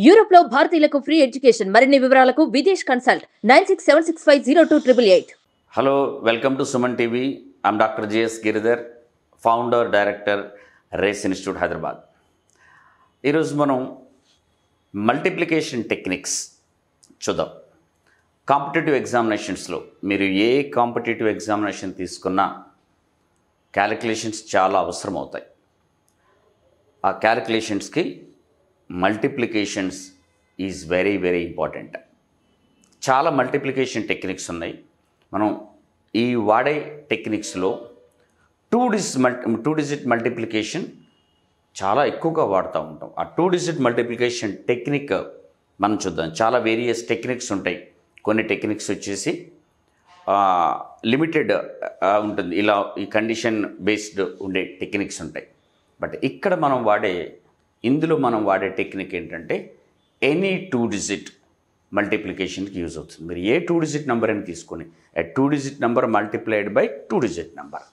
Europe లో భారతీయులకు free education మరిన్ని వివరాలకు Videsh Consult 9676502888. Hello, welcome to Suman TV. I'm doctor GS Giridhar, founder director Race Institute Hyderabad. ఈరోజు మనం మల్టిప్లికేషన్ టెక్నిక్స్ చూద్దాం. కాంపిటేటివ్ ఎగ్జామినేషన్స్లో మీరు ఏ కాంపిటేటివ్ ఎగ్జామినేషన్ తీసుకున్నా క్యాలిక్యులేషన్స్ చాలా అవసరం అవుతాయి. ఆ క్యాలిక్యులేషన్స్కి multiplications is very very important. చాలా మల్టిప్లికేషన్ టెక్నిక్స్ ఉన్నాయి. మనం ఈ వాడే టెక్నిక్స్లో టూ డిజిట్ మల్టిప్లికేషన్ చాలా ఎక్కువగా వాడుతూ ఉంటాం. ఆ 2 డిజిట్ మల్టిప్లికేషన్ టెక్నిక్ మనం చూద్దాం. చాలా వేరియస్ టెక్నిక్స్ ఉంటాయి. కొన్ని టెక్నిక్స్ వచ్చేసి లిమిటెడ్ ఉంటుంది, ఇలా ఈ కండిషన్ బేస్డ్ ఉండే టెక్నిక్స్ ఉంటాయి. బట్ ఇక్కడ ఇందులో మనం వాడే టెక్నిక్ ఏంటంటే ఎనీ 2 డిజిట్ మల్టిప్లికేషన్కి యూజ్ అవుతుంది. మీరు ఏ 2 డిజిట్ నెంబర్ అని తీసుకొని a 2 digit number multiplied by 2 digit number,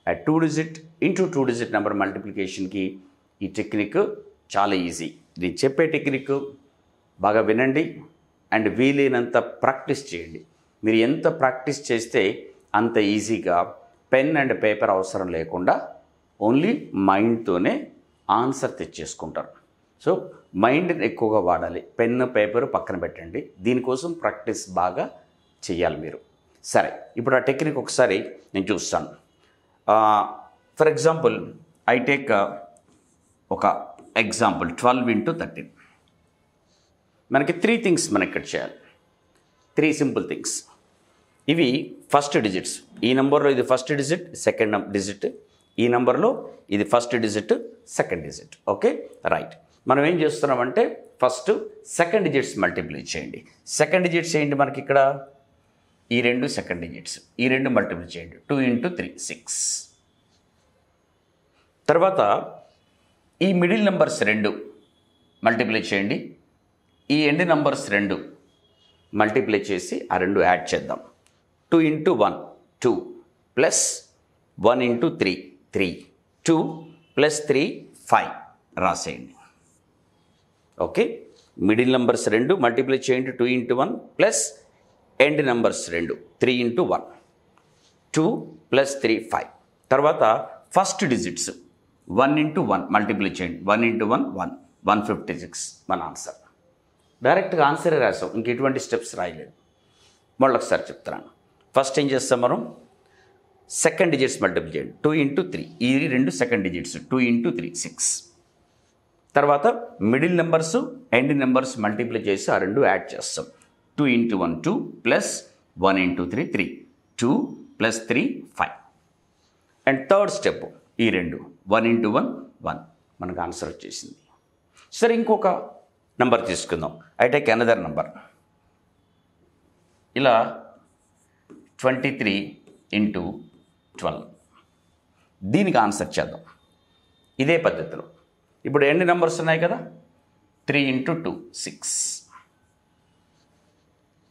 a 2 digit into 2 digit number మల్టిప్లికేషన్కి ఈ టెక్నిక్ చాలా ఈజీ. ఇది చెప్పే టెక్నిక్ బాగా వినండి అండ్ వీలైనంత ప్రాక్టీస్ చేయండి. మీరు ఎంత ప్రాక్టీస్ చేస్తే అంత ఈజీగా పెన్ అండ్ పేపర్ అవసరం లేకుండా ఓన్లీ మైండ్తోనే ఆన్సర్ తెచ్చేసుకుంటారు. సో మైండ్ని ఎక్కువగా వాడాలి, పెన్ పేపర్ పక్కన పెట్టండి. దీనికోసం ప్రాక్టీస్ బాగా చేయాలి మీరు. సరే, ఇప్పుడు ఆ టెక్నిక్ ఒకసారి నేను చూస్తాను. ఫర్ ఎగ్జాంపుల్ ఐ టేక్ ఒక ఎగ్జాంపుల్ 12 into 13. మనకి 3 థింగ్స్ మనం ఇక్కడ చేయాలి, 3 సింపుల్ థింగ్స్. ఇవి ఫస్ట్ డిజిట్స్. ఈ నెంబర్లో ఇది ఫస్ట్ డిజిట్, సెకండ్ డిజిట్. ఈ నెంబర్లో ఇది first digit, second digit. Okay, right. మనం ఏం చేస్తున్నామంటే ఫస్ట్ సెకండ్ డిజిట్స్ మల్టిప్లై చేయండి. సెకండ్ డిజిట్స్ ఏంటి మనకి ఇక్కడ? ఈ 2 సెకండ్ డిజిట్స్, ఈ 2 మల్టిప్లై చేయండి. 2 into 3 6. తర్వాత ఈ మిడిల్ నెంబర్స్ 2 మల్టిప్లై చేయండి. ఈ ఎండ్ నెంబర్స్ 2 మల్టిప్లై చేసి ఆ 2 యాడ్ చేద్దాం. 2 into 1 2 ప్లస్ 1 into 3 3, 2 plus 3 5 రాసేయండి. ఓకే, మిడిల్ నెంబర్స్ 2 మల్టిప్లై చేయండి. 2 into 1 plus end numbers 2 3 into 1 2 plus 3 5. తర్వాత ఫస్ట్ డిజిట్స్ 1 into 1 మల్టిప్లై చేయండి. 1 into 1 1 156 మన ఆన్సర్. డైరెక్ట్గా ఆన్సరే రాసాం, ఇంకెటువంటి స్టెప్స్ రాయలేదు. మళ్ళీ ఒకసారి చెప్తున్నాను. ఫస్ట్ ఏం చేస్తాం మనం? సెకండ్ డిజిట్స్ మల్టిప్లై చేయండి. 2 into 3, ఈ 2 సెకండ్ డిజిట్స్. 2 into 3 6. తర్వాత middle numbers end numbers multiply చేసి ఆ 2 యాడ్ చేస్తాం. 2 into 1 2 plus 1 into 3 3, 2 plus 3 5. And third step ఈ 2 1 into 1 1 మనకు ఆన్సర్ వచ్చేసింది. సరే, ఇంకొక నెంబర్ తీసుకుందాం. I take another number. ఇలా 23 into 12. దీనికి ఆన్సర్ చేద్దాం ఇదే పద్ధతిలో. ఇప్పుడు ఎన్ని నెంబర్స్ ఉన్నాయి కదా? 3 into 2 6.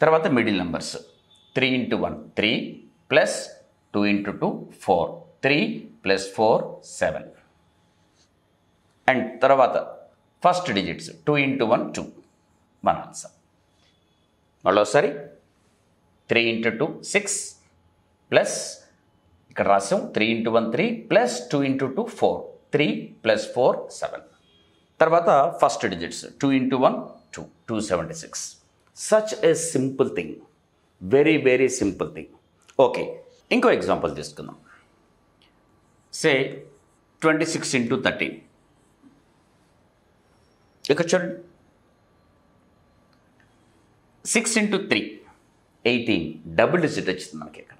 తర్వాత middle numbers 3 into 1 3 plus 2 into 2 4 3 plus 4 7. And తర్వాత ఫస్ట్ డిజిట్స్ 2 into 1 2 మన ఆన్సర్. మళ్ళీసారి 3 into 2 6 ప్లస్ ఇక్కడ రాసాం 3 into 1 3 ప్లస్ 2 into 2 4 3 plus 4 7. తర్వాత first digits 2 into 1 2 276. Such a simple thing, very very simple thing. Okay, ఇంకో example తీసుకుందాం. సే 26 into 13. ఇక్కడ చూడండి, 6 into 3 18. Double digit వచ్చింది మనకి ఇక్కడ.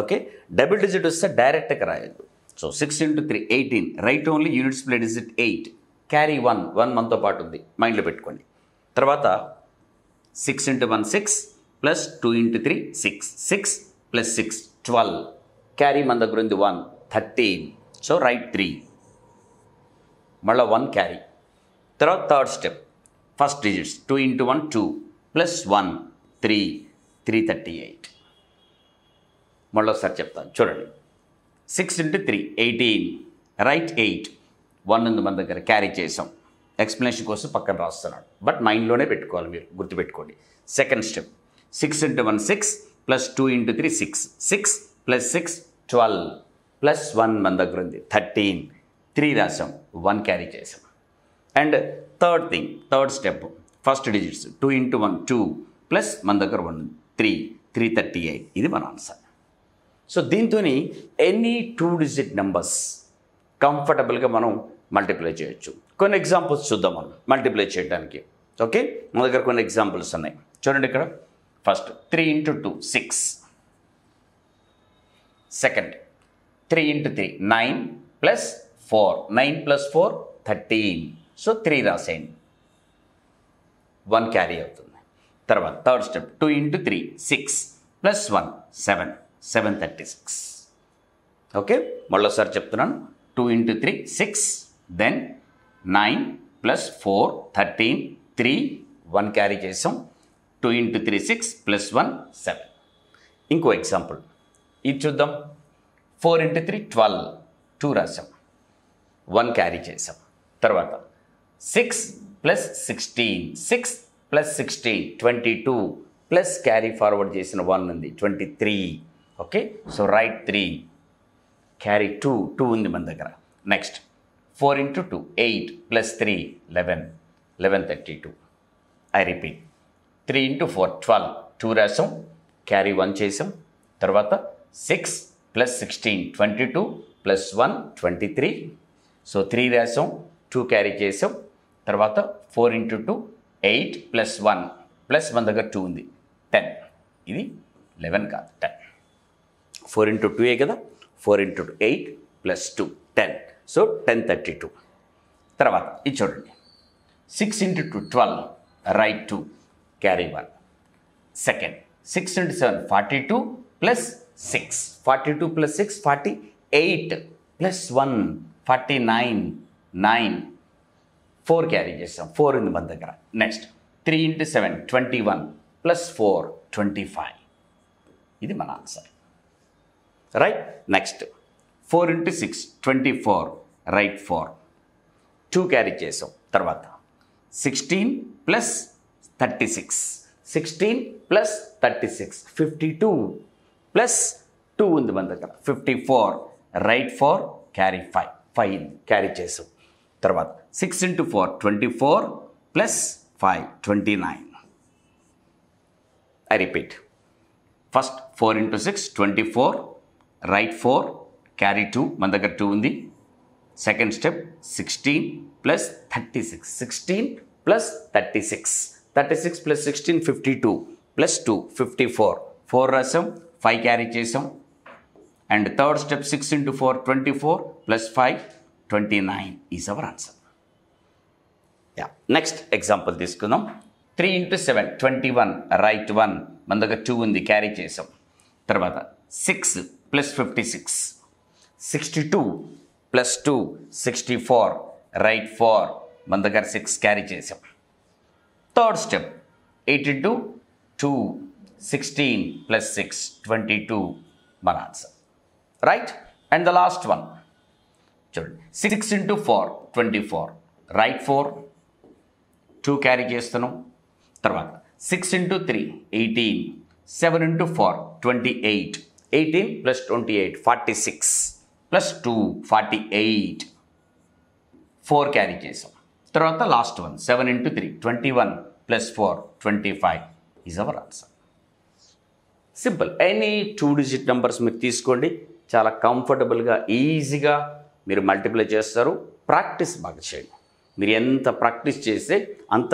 ఓకే, డబుల్ డిజిట్ వస్తే డైరెక్ట్గా రాయద్దు. So 6 into 3 18. Right only units place digit 8. Carry 1 మనతో పాటు ఉంది, మైండ్లో పెట్టుకోండి. తర్వాత 6 into 1 6 plus 2 into 3 6 6 plus 6 12. Carry మన దగ్గర ఉంది 1 13. So right 3. మళ్ళీ 1 క్యారీ. తర్వాత third step first digits 2 into 1 2 plus 1 3 338. మళ్ళీ ఒకసారి చెప్తాను చూడండి. 6 into 3 18. రైట్ 8. 1 ఉంది మన దగ్గర, క్యారీ చేసాం. ఎక్స్ప్లెనేషన్ కోసం పక్కన రాస్తున్నాడు, బట్ మైండ్లోనే పెట్టుకోవాలి, మీరు గుర్తుపెట్టుకోండి. సెకండ్ స్టెప్ 6 × 1 6 + 2 × 3 6 6 + 6 12 + 1 మన దగ్గర ఉంది 13 3 రాసాం 1 క్యారీ చేసాం. And third step first digits 2 × 1 2 plus మన దగ్గర 1 3 338 ఇది మన ఆన్సర్. సో దీంతో ఎనీ 2 డిజిట్ నెంబర్స్ కంఫర్టబుల్గా మనం మల్టిప్లై చేయొచ్చు. కొన్ని ఎగ్జాంపుల్స్ చూద్దాం మనం మల్టిప్లై చేయడానికి. ఓకే, మన దగ్గర కొన్ని ఎగ్జాంపుల్స్ ఉన్నాయి చూడండి. ఇక్కడ ఫస్ట్ 3 × 2 6, సెకండ్ 3 × 3 9 + 4 9 + 4 13. సో 3 రాసేయండి, 1 క్యారీ అవుతుంది. తర్వాత థర్డ్ స్టెప్ 2 × 3 6 + 1 7 736. ఓకే, మళ్ళీసారి చెప్తున్నాను. 2 × 3 6, దెన్ 9 + 4 13 3 1 క్యారీ చేసాం. 2 × 3 6 + 1 7. ఇంకో ఎగ్జాంపుల్ ఇది చూద్దాం. 4 × 3 12 2 రాసాం, 1 క్యారీ చేసాం. తర్వాత 6 + 16 6 + 16 22 ప్లస్ క్యారీ ఫార్వర్డ్ చేసిన 1 ఉంది 23. ఓకే, సో రైట్ 3 క్యారీ 2 ఉంది మన దగ్గర. నెక్స్ట్ 4 × 2 8 + 3 11 1132. ఐ రిపీట్ 3 × 4 12 2 రాసాం, క్యారీ 1 చేసాం. తర్వాత 6 + 16 22 + 1 23. సో 3 రాసాం, 2 క్యారీ చేసాం. తర్వాత 4 × 2 8 + 1 ప్లస్ మన దగ్గర 2 ఉంది 10. ఇది 11 కాదు 10. 4 × 2 కదా, 4 × 8 + 2 10. సో 1032. తర్వాత ఇది చూడండి 6 × 2 12 రైట్ 2 క్యారీ 1. సెకండ్ 6 × 7 42 + 6 42 + 6 48 + 1 49 9 4 క్యారీ చేస్తాం, 4 ఉంది మన దగ్గర. నెక్స్ట్ 3 × 7 21 + 4 25. ఇది మన answer, right. Next 4 × 6 24 right 4 2 carry చేసాం. తర్వాత 16 + 36 16 + 36 52 + 2 ఉంది మన దగ్గర 54 రైట్ 4 క్యారీ 5 క్యారీ చేసాం. తర్వాత 6 × 4 24 + 5 29. I repeat. First 4 × 6 24 right 4 carry 2 మన దగ్గర 2 ఉంది. సెకండ్ స్టెప్ 16 + 36 16 + 36 36 + 16 52 + 2 54 4 రాసాం, 5 క్యారీ చేసాం. And third step 6 × 4 24 + 5 29 is our answer. Next example తీసుకుందాం. 3 × 7 21 రైట్ 1 మన దగ్గర 2 ఉంది క్యారీ చేసాం. తర్వాత 6 + 56 62 + 2 64 రైట్ 4 మన దగ్గర 6 క్యారీ చేసాం. థర్డ్ స్టెప్ 8 × 2 16 + 6 22 మన answer, right. And the last one చూడండి 6 × 4 24 రైట్ 4 2 క్యారీ చేస్తున్నాం. తర్వాత 6 × 3 18 7 × 4 28 18 + 28 46 + 2 48 4 క్యారీ చేసాం. తర్వాత last one 7 × 3 21 + 4 25 is our answer. Simple. Any 2 digit numbers మీరు తీసుకోండి, చాలా కంఫర్టబుల్గా ఈజీగా మీరు మల్టిప్లై చేస్తారు. ప్రాక్టీస్ బాగా చేయండి. మీరు ఎంత ప్రాక్టీస్ చేస్తే అంత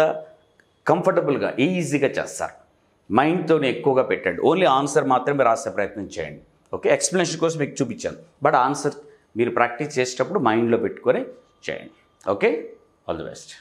కంఫర్టబుల్గా ఈజీగా చేస్తారు. మైండ్తోనే ఎక్కువగా పెట్టండి. ఓన్లీ ఆన్సర్ మాత్రమే రాసే ప్రయత్నం చేయండి. ఓకే, ఎక్స్ప్లెనేషన్ కోసం మీకు చూపించాను, బట్ ఆన్సర్ మీరు ప్రాక్టీస్ చేసేటప్పుడు మైండ్లో పెట్టుకొని చేయండి. Okay, all the best.